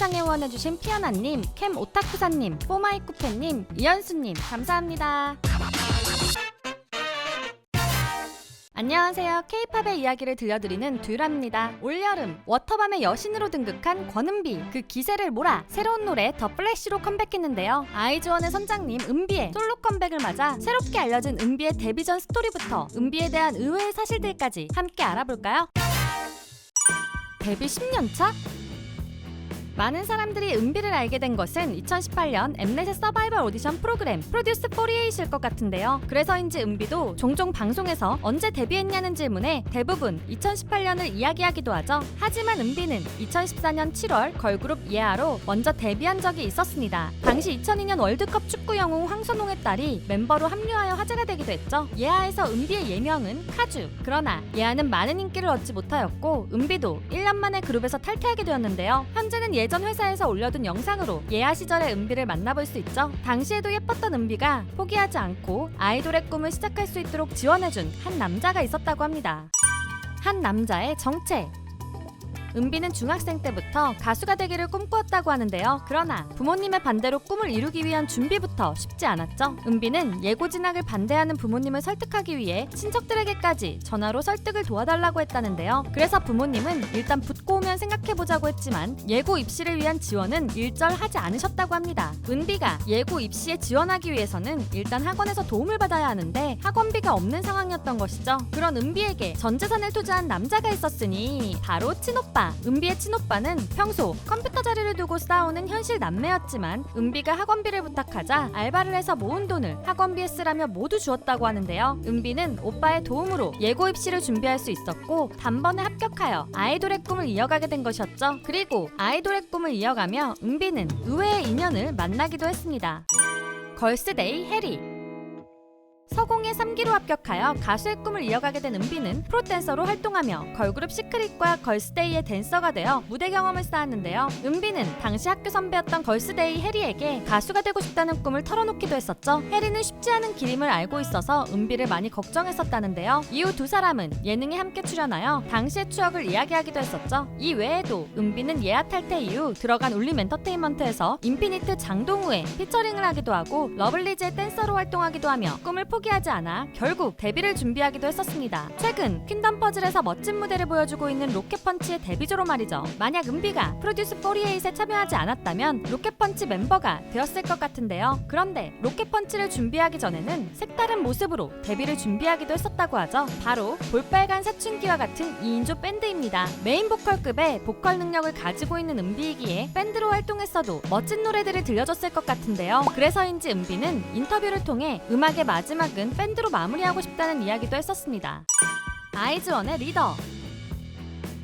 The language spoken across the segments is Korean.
영상에 후원해주신 피어나님, 캠 오타쿠사님, 포마이쿠페님, 이현수님 감사합니다. 안녕하세요. K-팝의 이야기를 들려드리는 듀라입니다. 올여름 워터밤의 여신으로 등극한 권은비, 그 기세를 몰아 새로운 노래 더 플래시로 컴백했는데요. 아이즈원의 선장님 은비의 솔로 컴백을 맞아 새롭게 알려진 은비의 데뷔 전 스토리부터 은비에 대한 의외의 사실들까지 함께 알아볼까요? 데뷔 10년차? 많은 사람들이 은비를 알게 된 것은 2018년 엠넷의 서바이벌 오디션 프로그램 프로듀스 48일 것 같은데요. 그래서인지 은비도 종종 방송에서 언제 데뷔했냐는 질문에 대부분 2018년을 이야기하기도 하죠. 하지만 은비는 2014년 7월 걸그룹 예아로 먼저 데뷔한 적이 있었습니다. 당시 2002년 월드컵 축구 영웅 황선홍의 딸이 멤버로 합류하여 화제가 되기도 했죠. 예아에서 은비의 예명은 카주. 그러나 예아는 많은 인기를 얻지 못하였고 은비도 1년 만에 그룹에서 탈퇴하게 되었는데요. 현재는 예전 회사에서 올려둔 영상으로 예아 시절의 은비를 만나볼 수 있죠. 당시에도 예뻤던 은비가 포기하지 않고 아이돌의 꿈을 시작할 수 있도록 지원해준 한 남자가 있었다고 합니다. 한 남자의 정체. 은비는 중학생 때부터 가수가 되기를 꿈꾸었다고 하는데요. 그러나 부모님의 반대로 꿈을 이루기 위한 준비부터 쉽지 않았죠. 은비는 예고 진학을 반대하는 부모님을 설득하기 위해 친척들에게까지 전화로 설득을 도와달라고 했다는데요. 그래서 부모님은 일단 붙고 오면 생각해보자고 했지만 예고 입시를 위한 지원은 일절하지 않으셨다고 합니다. 은비가 예고 입시에 지원하기 위해서는 일단 학원에서 도움을 받아야 하는데 학원비가 없는 상황이었던 것이죠. 그런 은비에게 전 재산을 투자한 남자가 있었으니 바로 친오빠. 은비의 친오빠는 평소 컴퓨터 자리를 두고 싸우는 현실 남매였지만 은비가 학원비를 부탁하자 알바를 해서 모은 돈을 학원비에 쓰라며 모두 주었다고 하는데요. 은비는 오빠의 도움으로 예고 입시를 준비할 수 있었고 단번에 합격하여 아이돌의 꿈을 이어가게 된 것이었죠. 그리고 아이돌의 꿈을 이어가며 은비는 의외의 인연을 만나기도 했습니다. 걸스데이 해리. 서공의 3기로 합격하여 가수의 꿈을 이어가게 된 은비는 프로댄서로 활동하며 걸그룹 시크릿과 걸스데이의 댄서가 되어 무대 경험을 쌓았는데요. 은비는 당시 학교 선배였던 걸스데이 해리에게 가수가 되고 싶다는 꿈을 털어놓기도 했었죠. 해리는 쉽지 않은 길임을 알고 있어서 은비를 많이 걱정했었다는데요. 이후 두 사람은 예능에 함께 출연하여 당시의 추억을 이야기하기도 했었죠. 이 외에도 은비는 예아 탈퇴 이후 들어간 울림 엔터테인먼트에서 인피니트 장동우의 피처링을 하기도 하고 러블리즈의 댄서로 활동하기도 하며 꿈을 포기하지 않아 결국 데뷔를 준비하기도 했었습니다. 최근 퀸덤 퍼즐에서 멋진 무대를 보여주고 있는 로켓펀치의 데뷔조로 말이죠. 만약 은비가 프로듀스 48에 참여하지 않았다면 로켓펀치 멤버가 되었을 것 같은데요. 그런데 로켓펀치를 준비하기 전에는 색다른 모습으로 데뷔를 준비하기도 했었다고 하죠. 바로 볼빨간 사춘기와 같은 2인조 밴드입니다. 메인 보컬급의 보컬 능력을 가지고 있는 은비이기에 밴드로 활동했어도 멋진 노래들을 들려줬을 것 같은데요. 그래서인지 은비는 인터뷰를 통해 음악의 마지막은 밴드로 마무리하고 싶다는 이야기도 했었습니다. 아이즈원의 리더.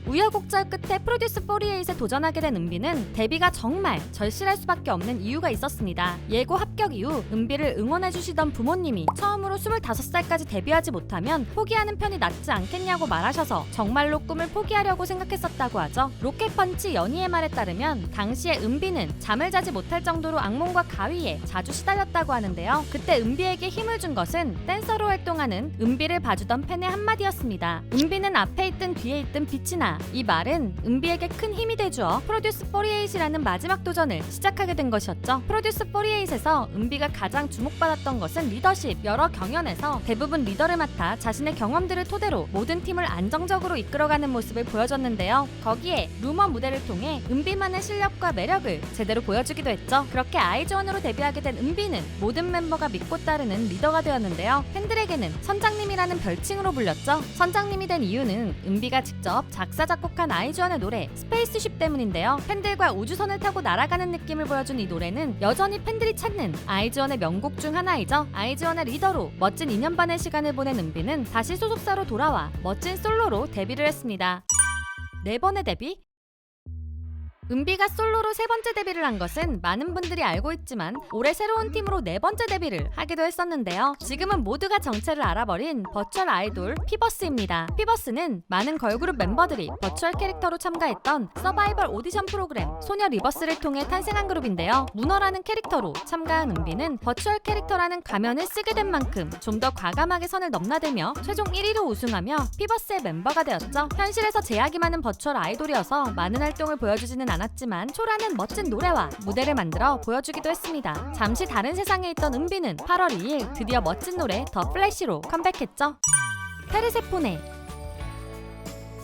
우여곡절 끝에 프로듀스 48에 도전하게 된 은비는 데뷔가 정말 절실할 수밖에 없는 이유가 있었습니다. 예고 합격 이후 은비를 응원해주시던 부모님이 처음으로 25살까지 데뷔하지 못하면 포기하는 편이 낫지 않겠냐고 말하셔서 정말로 꿈을 포기하려고 생각했었다고 하죠. 로켓펀치 연희의 말에 따르면 당시에 은비는 잠을 자지 못할 정도로 악몽과 가위에 자주 시달렸다고 하는데요. 그때 은비에게 힘을 준 것은 댄서로 활동하는 은비를 봐주던 팬의 한마디였습니다. 은비는 앞에 있든 뒤에 있든 빛이 나. 이 말은 은비에게 큰 힘이 돼주어 프로듀스 48이라는 마지막 도전을 시작하게 된 것이었죠. 프로듀스 48에서 은비가 가장 주목받았던 것은 리더십. 여러 경연에서 대부분 리더를 맡아 자신의 경험들을 토대로 모든 팀을 안정적으로 이끌어가는 모습을 보여줬는데요. 거기에 루머 무대를 통해 은비만의 실력과 매력을 제대로 보여주기도 했죠. 그렇게 아이즈원으로 데뷔하게 된 은비는 모든 멤버가 믿고 따르는 리더가 되었는데요. 팬들에게는 선장님이라는 별칭으로 불렸죠. 선장님이 된 이유는 은비가 직접 작사 작곡한 아이즈원의 노래 스페이스쉽 때문인데요. 팬들과 우주선을 타고 날아가는 느낌을 보여준 이 노래는 여전히 팬들이 찾는 아이즈원의 명곡 중 하나이죠. 아이즈원의 리더로 멋진 2년 반의 시간을 보낸 은비는 다시 소속사로 돌아와 멋진 솔로로 데뷔를 했습니다. 4번의 데뷔? 은비가 솔로로 3번째 데뷔를 한 것은 많은 분들이 알고 있지만 올해 새로운 팀으로 4번째 데뷔를 하기도 했었는데요. 지금은 모두가 정체를 알아버린 버추얼 아이돌 피버스입니다. 피버스는 많은 걸그룹 멤버들이 버추얼 캐릭터로 참가했던 서바이벌 오디션 프로그램 소녀 리버스를 통해 탄생한 그룹인데요. 문어라는 캐릭터로 참가한 은비는 버추얼 캐릭터라는 가면을 쓰게 된 만큼 좀 더 과감하게 선을 넘나들며 최종 1위로 우승하며 피버스의 멤버가 되었죠. 현실에서 제약이 많은 버추얼 아이돌이어서 많은 활동을 보여주지는 않았지만 초라는 멋진 노래와 무대를 만들어 보여주기도 했습니다. 잠시 다른 세상에 있던 은비는 8월 2일 드디어 멋진 노래 더 플래시로 컴백했죠. 페르세포네.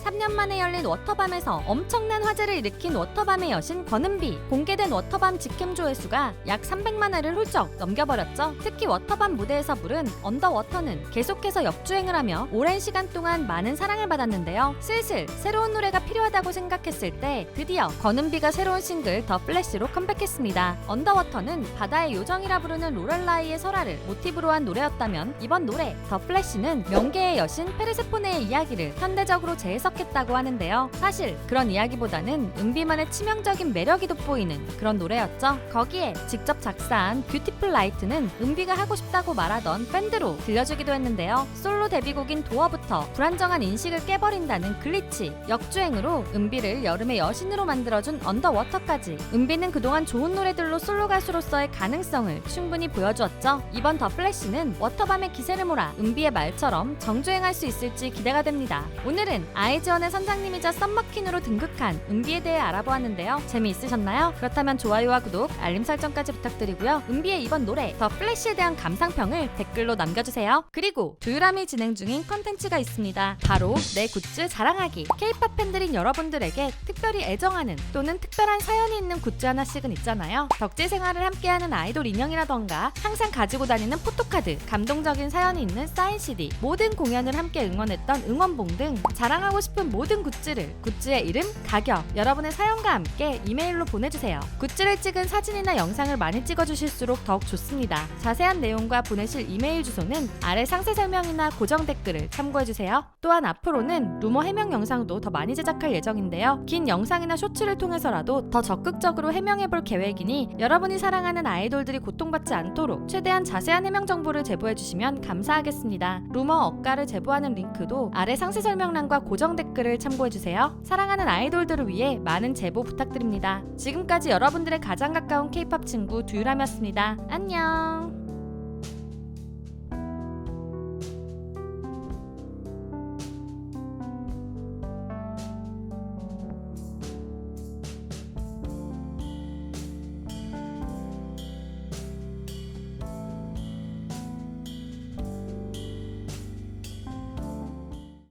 3년 만에 열린 워터밤에서 엄청난 화제를 일으킨 워터밤의 여신 권은비. 공개된 워터밤 직캠 조회수가 약 300만 회를 훌쩍 넘겨버렸죠. 특히 워터밤 무대에서 부른 언더워터는 계속해서 역주행을 하며 오랜 시간 동안 많은 사랑을 받았는데요. 슬슬 새로운 노래가 필요하다고 생각했을 때 드디어 권은비가 새로운 싱글 더 플래시로 컴백했습니다. 언더워터는 바다의 요정이라 부르는 로렐라이의 설화를 모티브로 한 노래였다면 이번 노래 더 플래시는 명계의 여신 페르세포네의 이야기를 현대적으로 재해석 했다고 하는데요. 사실 그런 이야기보다는 은비만의 치명적인 매력이 돋보이는 그런 노래였죠. 거기에 직접 작사한 뷰티풀 라이트는 은비가 하고 싶다고 말하던 밴드로 들려주기도 했는데요. 솔로 데뷔곡인 도어부터 불안정한 인식을 깨버린다는 글리치, 역주행으로 은비를 여름의 여신으로 만들어준 언더워터까지 은비는 그동안 좋은 노래들로 솔로 가수로서의 가능성을 충분히 보여주었죠. 이번 더 플래시는 워터밤의 기세를 몰아 은비의 말처럼 정주행할 수 있을지 기대가 됩니다. 오늘은 아이즈원의 선장님이자 썸머퀸으로 등극한 은비에 대해 알아보았는데요. 재미있으셨나요? 그렇다면 좋아요와 구독, 알림 설정까지 부탁드리고요. 은비의 이번 노래 더 플래시에 대한 감상평을 댓글로 남겨주세요. 그리고 두유람이 진행 중인 컨텐츠가 있습니다. 바로 내 굿즈 자랑하기. K-POP 팬들인 여러분들에게 특별히 애정하는 또는 특별한 사연이 있는 굿즈 하나씩은 있잖아요. 덕질 생활을 함께하는 아이돌 인형이라던가 항상 가지고 다니는 포토카드, 감동적인 사연이 있는 사인 CD, 모든 공연을 함께 응원했던 응원봉 등 자랑하고 싶은 모든 굿즈를 굿즈의 이름, 가격, 여러분의 사연과 함께 이메일로 보내주세요. 굿즈를 찍은 사진이나 영상을 많이 찍어주실수록 더욱 좋습니다. 자세한 내용과 보내실 이메일 주소는 아래 상세 설명이나 고정 댓글을 참고해주세요. 또한 앞으로는 루머 해명 영상도 더 많이 제작할 예정인데요. 긴 영상이나 쇼츠를 통해서라도 더 적극적으로 해명해볼 계획이니 여러분이 사랑하는 아이돌들이 고통받지 않도록 최대한 자세한 해명 정보를 제보해주시면 감사하겠습니다. 루머 억가를 제보하는 링크도 아래 상세 설명란과 고정 댓글을 참고해주세요. 사랑하는 아이돌들을 위해 많은 제보 부탁드립니다. 지금까지 여러분들의 가장 가까운 K-POP 친구 두유람이었습니다. 안녕.